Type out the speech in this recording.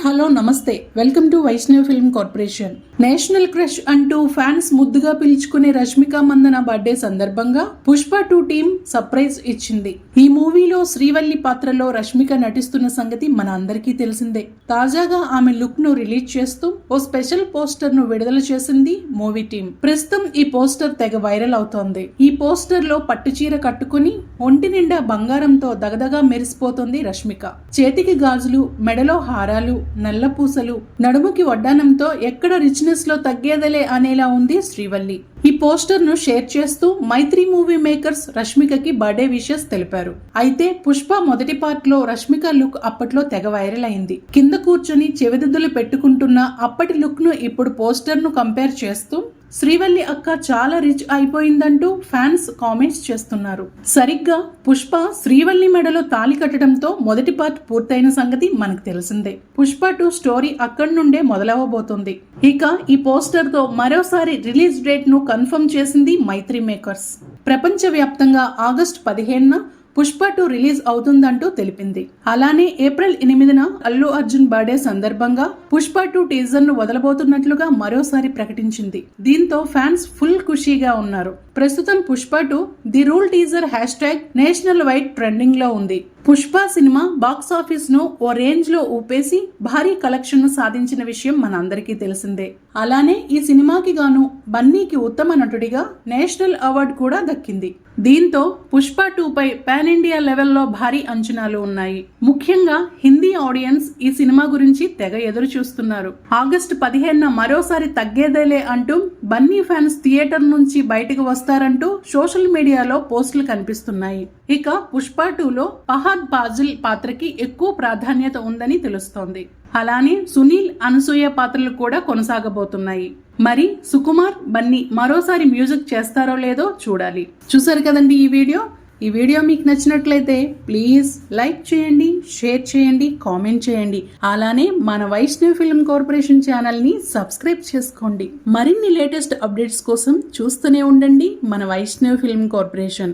Hello నమస్తే welcome to Vaishnav film corporation. National crush అంటూ fans ముద్దుగా పిలుచుకునే రష్మిక మందన బర్త్డే సందర్భంగా పుష్ప 2 టీం సర్ప్రైజ్ ఇచ్చింది. ఈ మూవీలో శ్రీవల్లి పాత్రలో రష్మిక నటిస్తున్న సంగతి మన అందరికీ తెలిసిందే. తాజాగా ఆమె లుక్ ను రిలీజ్ చేస్తూ ఓ స్పెషల్ పోస్టర్ ను విడుదల చేసింది మూవీ టీం. ప్రస్తుతం ఈ పోస్టర్ తెగ వైరల్ అవుతోంది. ఈ పోస్టర్ లో పట్టుచీర కట్టుకుని ఒంటి నిండా బంగారంతో దగదగా మెరిసిపోతుంది రష్మిక. చేతికి గాజులు, మెడలో హారాలు, నల్ల పూసలు, నడుముకి వడ్డానంతో ఎక్కడ రిచ్నెస్ లో తగ్గేదలే అనేలా ఉంది శ్రీవల్లి. ఈ పోస్టర్ ను షేర్ చేస్తూ మైత్రి మూవీ మేకర్స్ రష్మికకి బర్త్డే విషెస్ తెలిపారు. అయితే పుష్ప మొదటి పార్ట్ లో రష్మిక లుక్ అప్పట్లో తెగ వైరల్ అయింది. కింద కూర్చొని చెవిదిద్దులు పెట్టుకుంటున్న అప్పటి లుక్ ను ఇప్పుడు పోస్టర్ ను కంపేర్ చేస్తూ శ్రీవల్లి అక్క చాలా రిచ్ అయిపోయిందంటూ ఫ్యాన్స్ కామెంట్స్ చేస్తున్నారు. సరిగ్గా పుష్ప శ్రీవల్లి మెడలో తాళి కట్టడంతో మొదటి పార్ట్ పూర్తయిన సంగతి మనకు తెలిసిందే. పుష్ప 2 స్టోరీ అక్కడి నుండే మొదలవబోతుంది. ఇక ఈ పోస్టర్ తో మరోసారి రిలీజ్ డేట్ ను కన్ఫర్మ్ చేసింది మైత్రి మేకర్స్. ప్రపంచవ్యాప్తంగా ఆగస్టు 15న పుష్ప 2 రిలీజ్ అవుతుందంటూ తెలిపింది. అలానే ఏప్రిల్ 8న అల్లు అర్జున్ బర్త్డే సందర్భంగా పుష్ప 2 టీజర్ ను వదలబోతున్నట్లుగా మరోసారి ప్రకటించింది. దీంతో ఫ్యాన్స్ ఫుల్ ఖుషీగా ఉన్నారు. ప్రస్తుతం Pushpa 2 the rule teaser national wide trending లో ఉంది. పుష్ప సినిమా బాక్స్ ఆఫీస్ ను ఓ రేంజ్ లో ఊపేసి భారీ కలెక్షన్ ను సాధించిన విషయం మన అందరికీ తెలిసిందే. అలానే ఈ సినిమాకి గాను బన్నీకి ఉత్తమ నటుడిగా నేషనల్ అవార్డు కూడా దక్కింది. దీంతో పుష్ప 2 పై పాన్ ఇండియా లెవెల్లో భారీ అంచనాలు ఉన్నాయి. ముఖ్యంగా హిందీ ఆడియన్స్ ఈ సినిమా గురించి తెగ ఎదురు చూస్తున్నారు. ఆగస్టు 15న మరోసారి తగ్గేదేలే అంటూ బన్నీ ఫ్యాన్స్ థియేటర్ నుంచి బయటకు వస్తారంటూ సోషల్ మీడియాలో పోస్టులు కనిపిస్తున్నాయి. ఇక పుష్ప 2లో ఫహద్ ఫాజిల్ పాత్రకి ఎక్కువ ప్రాధాన్యత ఉందని తెలుస్తోంది. అలానే సునీల్, అనసూయ పాత్రలు కూడా కొనసాగబోతున్నాయి. మరి సుకుమార్, బన్నీ మరోసారి మ్యూజిక్ చేస్తారో లేదో చూడాలి. చూసారు కదండి ఈ వీడియో మీకు నచ్చినట్లయితే ప్లీజ్ లైక్ చేయండి, షేర్ చేయండి, కామెంట్ చేయండి. అలానే మన వైష్ణవ్ ఫిల్మ్ కార్పొరేషన్ ఛానల్ ని సబ్స్క్రైబ్ చేసుకోండి. మరిన్ని లేటెస్ట్ అప్డేట్స్ కోసం చూస్తూనే ఉండండి మన వైష్ణవ్ ఫిల్మ్ కార్పొరేషన్.